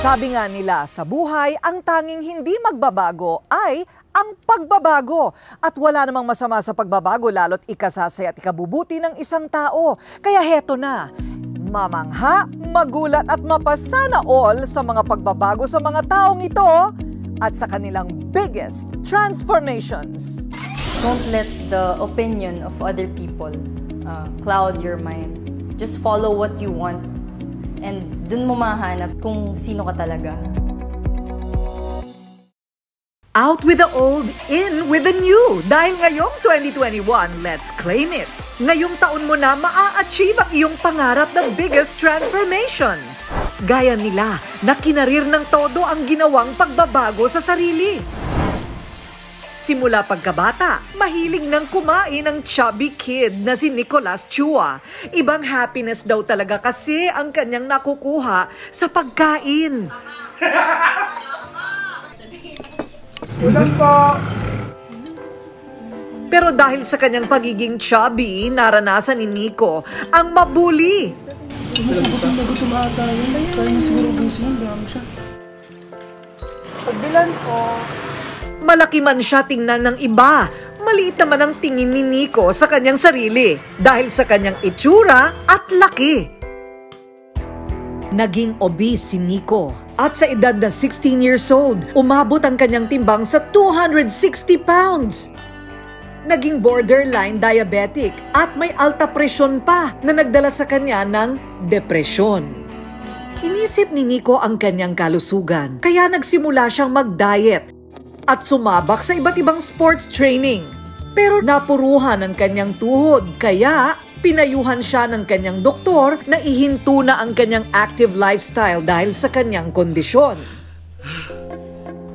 Sabi nga nila, sa buhay, ang tanging hindi magbabago ay ang pagbabago. At wala namang masama sa pagbabago, lalo't ikasasaya at ikabubuti ng isang tao. Kaya heto na, mamangha, magulat at mapasana all sa mga pagbabago sa mga taong ito at sa kanilang biggest transformations. Don't let the opinion of other people cloud your mind. Just follow what you want and dun mo mahanap kung sino ka talaga. Out with the old, in with the new. Dahil ngayong 2021, let's claim it. Ngayong taon mo na maa-achieve ang iyong pangarap na biggest transformation. Gaya nila na kinarir ng todo ang ginawang pagbabago sa sarili. Simula pagkabata, mahilig nang kumain ang chubby kid na si Nicolas Chua. Ibang happiness daw talaga kasi ang kanyang nakukuha sa pagkain. Pero dahil sa kanyang pagiging chubby, naranasan ni Nico ang mabuli. Pagbilan ko. Malaki man siya tingnan ng iba, maliit naman ang tingin ni Nico sa kanyang sarili dahil sa kanyang itsura at laki. Naging obese si Nico at sa edad na 16 years old, umabot ang kanyang timbang sa 260 pounds. Naging borderline diabetic at may alta presyon pa na nagdala sa kanya ng depresyon. Inisip ni Nico ang kanyang kalusugan kaya nagsimula siyang mag-diet at sumabak sa iba't ibang sports training. Pero napuruhan ang kanyang tuhod, kaya pinayuhan siya ng kanyang doktor na ihinto na ang kanyang active lifestyle dahil sa kanyang kondisyon.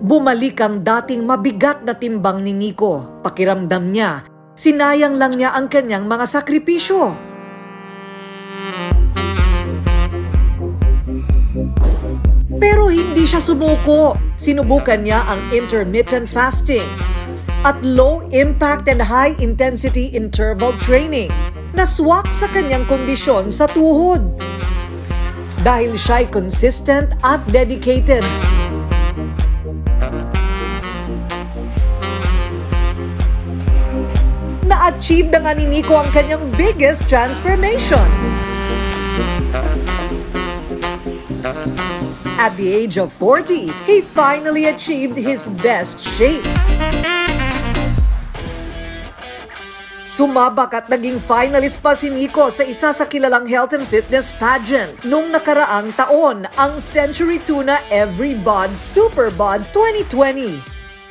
Bumalik ang dating mabigat na timbang ni Nico. Pakiramdam niya, sinayang lang niya ang kanyang mga sakripisyo. Pero hindi siya sumuko. Sinubukan niya ang intermittent fasting at low-impact and high-intensity interval training na swak sa kanyang kondisyon sa tuhod. Dahil siya'y consistent at dedicated. Na-achieve na nga ni Nico ang kanyang biggest transformation. At the age of 40, he finally achieved his best shape. Sumabak at naging finalist pa si Nico sa isa sa kilalang health and fitness pageant nung nakaraang taon, ang Century Tuna Every Bod Super Bod 2020.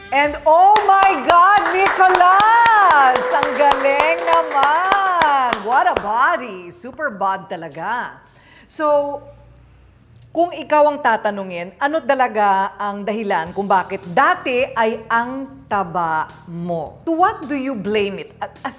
And oh my God, Nicolas! Ang galing naman! What a body! Super bod talaga. So, kung ikaw ang tatanungin, ano talaga ang dahilan kung bakit dati ay ang taba mo? To what do you blame it?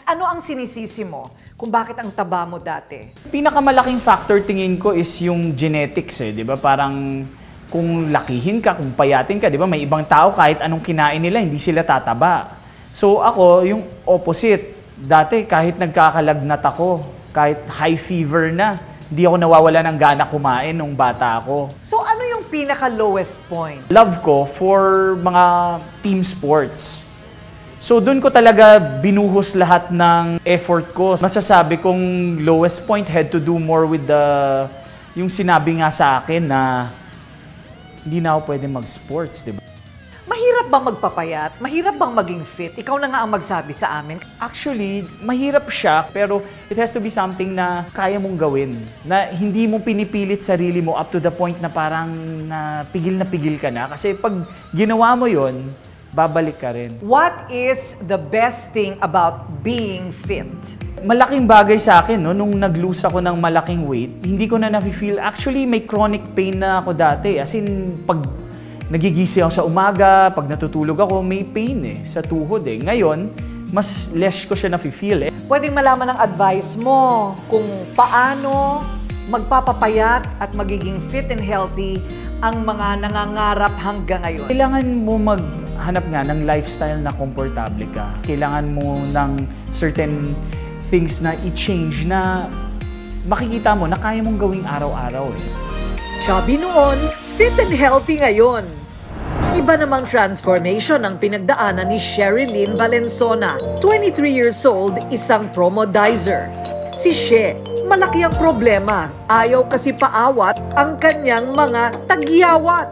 Ano ang sinisisi mo kung bakit ang taba mo dati? Pinakamalaking factor tingin ko is yung genetics di ba? Parang kung lakihin ka, kung payatin ka, di ba? May ibang tao kahit anong kinain nila, hindi sila tataba. So ako, yung opposite. Dati kahit nagkakalagnat ako, kahit high fever na, hindi ako nawawala ng gana kumain nung bata ako. So ano yung pinaka-lowest point? Love ko for mga team sports. So doon ko talaga binuhos lahat ng effort ko. Masasabi kong lowest point had to do more with yung sinabi nga sa akin na hindi na ako pwede mag-sports, di ba? Mahirap bang magpapayat? Mahirap bang maging fit? Ikaw na nga ang magsabi sa amin. Actually, mahirap siya, pero it has to be something na kaya mong gawin. Na hindi mo pinipilit sarili mo up to the point na parang na pigil ka na. Kasi pag ginawa mo yon, babalik ka rin. What is the best thing about being fit? Malaking bagay sa akin, no? Nung nag-lose ako ng malaking weight, hindi ko na nafe-feel. Actually, may chronic pain na ako dati. As in, pag nagigising ako sa umaga, pag natutulog ako, may pain sa tuhod Ngayon, mas less ko siya nafe-feel Pwedeng malaman ng advice mo kung paano magpapapayat at magiging fit and healthy ang mga nangangarap hanggang ngayon. Kailangan mo maghanap nga ng lifestyle na komportable ka. Kailangan mo ng certain things na i-change na makikita mo na kaya mong gawing araw-araw Chubby noon, fit and healthy ngayon. Iba namang transformation ang pinagdaanan ni Sherilyn Valenzona, 23 years old, isang promodizer. Si She, malaki ang problema. Ayaw kasi paawat ang kanyang mga tagyawat.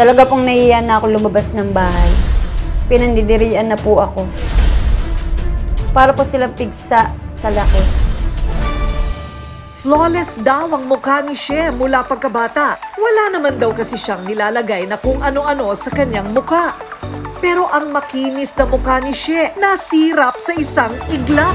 Talaga pong nahiya na ako lumabas ng bahay. Pinandidirian na po ako. Para po silang pigsa sa laki. Flawless daw ang mukha ni She mula pagkabata. Wala naman daw kasi siyang nilalagay na kung ano-ano sa kanyang mukha. Pero ang makinis na mukha ni She nasirap sa isang iglap.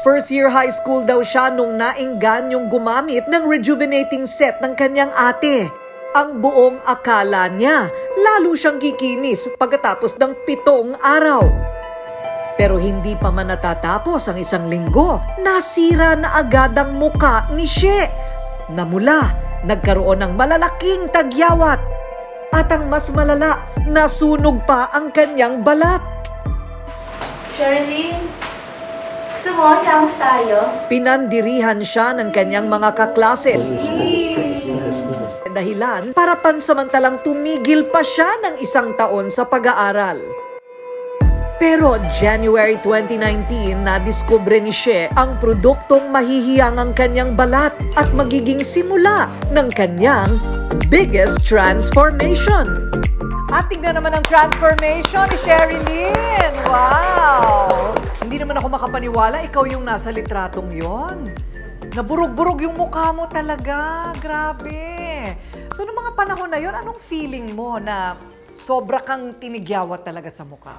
First year high school daw siya nung nainggan yung gumamit ng rejuvenating set ng kanyang ate. Ang buong akala niya, lalo siyang kikinis pagkatapos ng 7 araw. Pero hindi pa man natatapos ang isang linggo, nasira na agad ang muka ni She. Namula, nagkaroon ng malalaking tagyawat. At ang mas malala, nasunog pa ang kanyang balat. Sherilyn, gusto mo, chamos tayo? Pinandirihan siya ng kanyang mga kaklase. Dahilan para pansamantalang tumigil pa siya ng 1 taon sa pag-aaral. Pero January 2019, nadiskubre ni She ang produktong mahihiyang ang kanyang balat at magiging simula ng kanyang biggest transformation. At tignan naman ang transformation ni Sherilyn. Wow! Hindi naman ako makapaniwala, ikaw yung nasa litratong yon. Naburog-burog yung mukha mo talaga. Grabe. So, noong mga panahon na yon, anong feeling mo na sobra kang tinigyawat talaga sa mukha?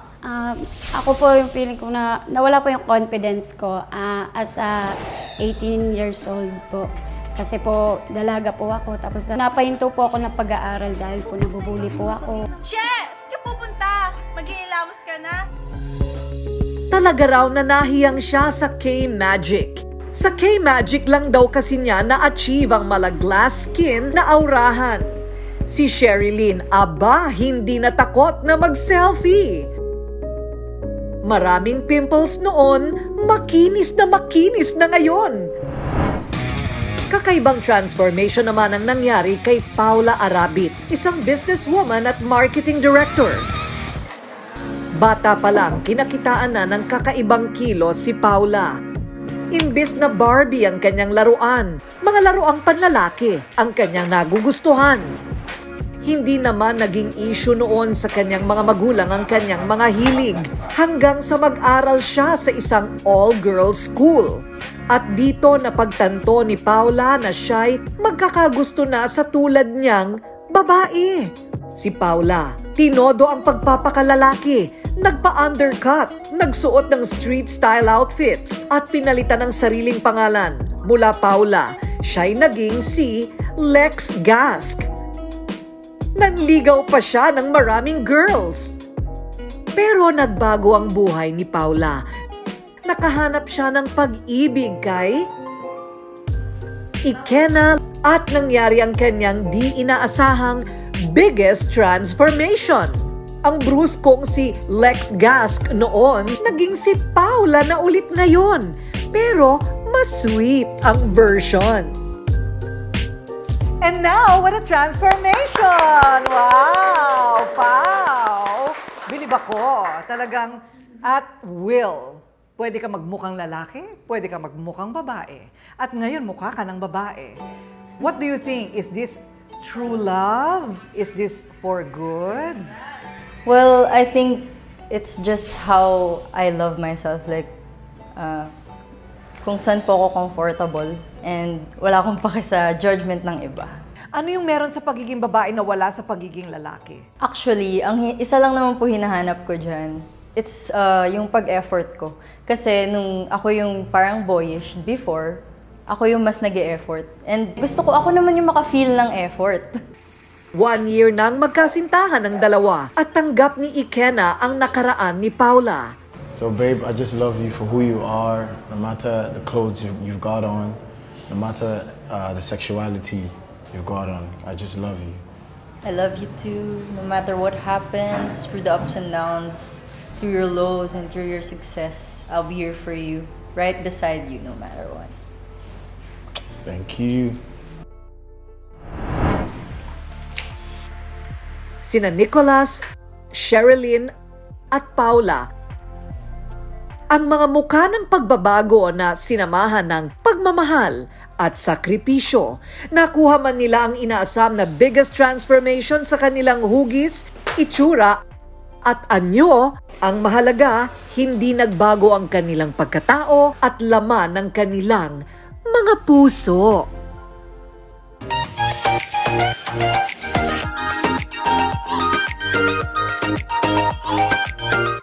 Ako po yung feeling ko na nawala po yung confidence ko as a 18 years old po. Kasi po, dalaga po ako. Tapos napahinto po ako ng pag-aaral dahil po nabubuli po ako. She! Saan ka pupunta? Mag-iilamos ka na? Talaga raw na nahiyang siya sa K-Magic. Sa K-Magic lang daw kasi niya na-achieve ang mala-glass skin na aurahan. Si Sherilyn, aba, hindi natakot na mag-selfie. Maraming pimples noon, makinis na ngayon. Kakaibang transformation naman ang nangyari kay Paula Arabit, isang businesswoman at marketing director. Bata pa lang, kinakitaan na ng kakaibang kilos si Paula. Imbes na Barbie ang kanyang laruan, mga laruang panlalaki ang kanyang nagugustuhan. Hindi naman naging issue noon sa kanyang mga magulang ang kanyang mga hilig hanggang sa mag-aral siya sa isang all-girls school. At dito napagtanto ni Paula na siya'y magkakagusto na sa tulad niyang babae. Si Paula, tinodo ang pagpapakalalaki, nagpa-undercut, nagsuot ng street-style outfits at pinalitan ng sariling pangalan. Mula Paula, siya'y naging si Lex Gask. Nanligaw pa siya ng maraming girls. Pero nagbago ang buhay ni Paula. Nakahanap siya ng pag-ibig kay Ikena at nangyari ang kanyang di inaasahang biggest transformation. Ang bruskong si Lex Gask noon, naging si Paula na ulit ngayon. Pero mas sweet ang version. And now, what a transformation! Wow! Wow! Bilib ako. Talagang at will. Pwede ka magmukhang lalaki, pwede ka magmukhang babae. At ngayon, mukha ka ng babae. What do you think? Is this true love? Is this for good? Well, I think it's just how I love myself. Like, kung saan po ako comfortable and wala akong pake sa judgment ng iba. Ano yung meron sa pagiging babae na wala sa pagiging lalaki? Actually, ang isa lang naman po hinahanap ko dyan, it's yung pag-effort ko. Kasi nung ako yung parang boyish before, ako yung mas nag-e-effort. And gusto ko, ako naman yung maka-feel ng effort. 1 year nang magkasintahan ng dalawa at tanggap ni Ikena ang nakaraan ni Paula. So babe, I just love you for who you are, no matter the clothes you've got on, no matter the sexuality you've got on. I just love you. I love you too, no matter what happens, through the ups and downs, through your lows and through your success. I'll be here for you, right beside you, no matter what. Thank you. sina Nicholas, Sherilyn at Paula. Ang mga mukha ng pagbabago na sinamahan ng pagmamahal at sakripisyo. Nakuha man nila ang inaasam na biggest transformation sa kanilang hugis, itsura at anyo. Ang mahalaga, hindi nagbago ang kanilang pagkatao at laman ng kanilang mga puso.